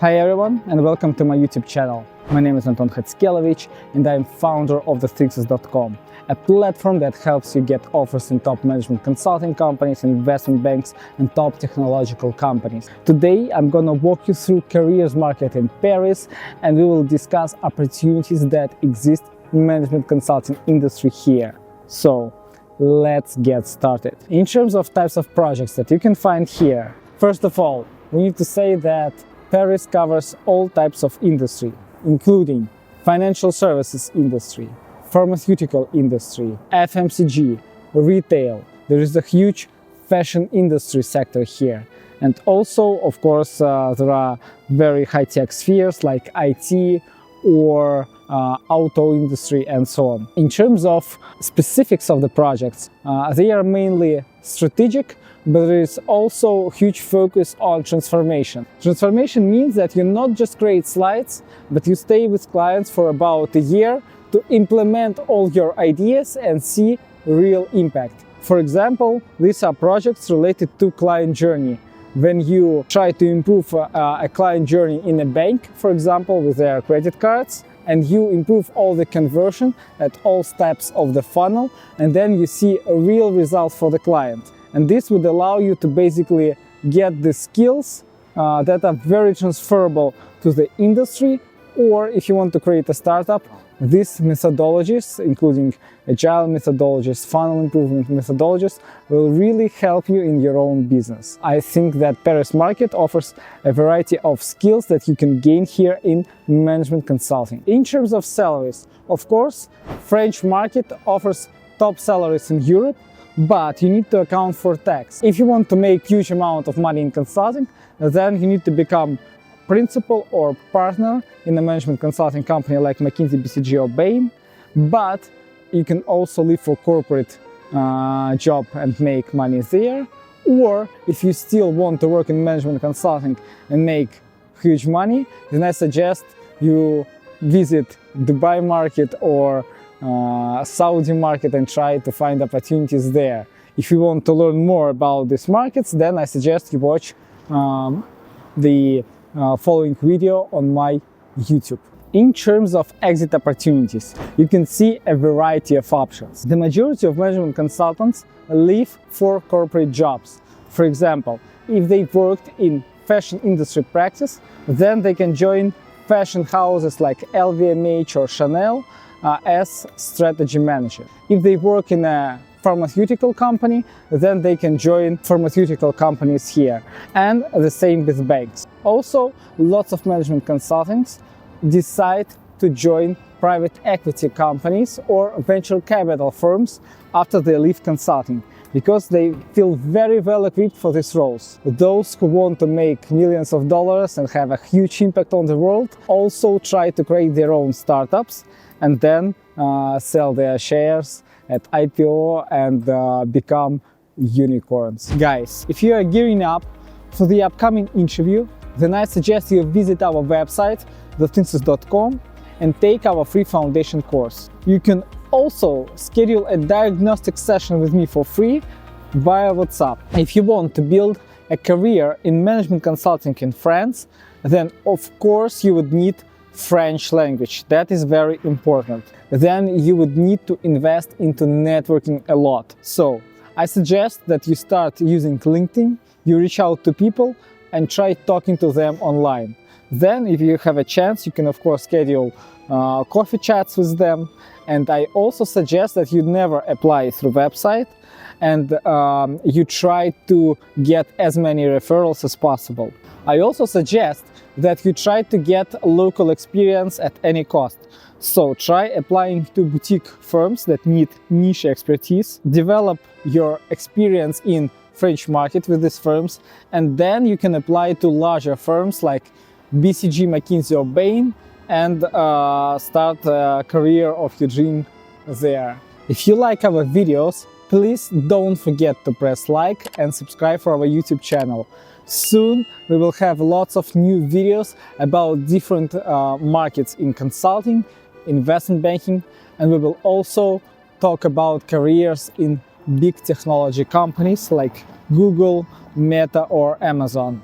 Hi everyone and welcome to my YouTube channel. My name is Anton Khatskelevich and I am founder of the Thinksters.com, a platform that helps you get offers in top management consulting companies, investment banks and top technological companies. Today I'm gonna walk you through careers market in Paris and we will discuss opportunities that exist in management consulting industry here. So let's get started. In terms of types of projects that you can find here, first of all, we need to say that Paris covers all types of industry, including financial services industry, pharmaceutical industry, FMCG, retail. There is a huge fashion industry sector here. And also, of course, there are very high-tech spheres like IT or auto industry and so on. In terms of specifics of the projects, they are mainly strategic, but there is also a huge focus on transformation. Transformation means that you not just create slides, but you stay with clients for about a year to implement all your ideas and see real impact. For example, these are projects related to client journey. When you try to improve a client journey in a bank, for example, with their credit cards, and you improve all the conversion at all steps of the funnel, and then you see a real result for the client. And this would allow you to basically get the skills that are very transferable to the industry, or if you want to create a startup, these methodologies, including agile methodologies, funnel improvement methodologies, will really help you in your own business. I think that Paris market offers a variety of skills that you can gain here in management consulting. In terms of salaries, of course, French market offers top salaries in Europe, but you need to account for tax. If you want to make huge amount of money in consulting, then you need to become principal or partner in a management consulting company like McKinsey, BCG or Bain, but you can also leave for corporate job and make money there. Or if you still want to work in management consulting and make huge money, then I suggest you visit Dubai market or Saudi market and try to find opportunities there. If you want to learn more about these markets, then I suggest you watch the following video on my YouTube. In terms of exit opportunities, you can see a variety of options. The majority of management consultants leave for corporate jobs. For example, if they worked in fashion industry practice, then they can join fashion houses like LVMH or Chanel as strategy manager. If they work in a pharmaceutical company, then they can join pharmaceutical companies here, and the same with banks. Also, lots of management consultants decide to join private equity companies or venture capital firms after they leave consulting, because they feel very well equipped for these roles. Those who want to make millions of dollars and have a huge impact on the world also try to create their own startups and then sell their shares at IPO and become unicorns. Guys, if you are gearing up for the upcoming interview, then I suggest you visit our website, Thinksters.com, and take our free foundation course. You can also schedule a diagnostic session with me for free via WhatsApp. If you want to build a career in management consulting in France, then of course you would need French language. That is very important. Then you would need to invest into networking a lot. So I suggest that you start using LinkedIn, you reach out to people and try talking to them online. Then if you have a chance, you can of course schedule coffee chats with them. And I also suggest that you never apply through website and you try to get as many referrals as possible. I also suggest that you try to get local experience at any cost. So try applying to boutique firms that need niche expertise, develop your experience in French market with these firms, and then you can apply to larger firms like BCG, McKinsey or Bain and start a career of your dream there. If you like our videos, please don't forget to press like and subscribe for our YouTube channel. Soon we will have lots of new videos about different markets in consulting, investment banking, and we will also talk about careers in big technology companies like Google, Meta or Amazon.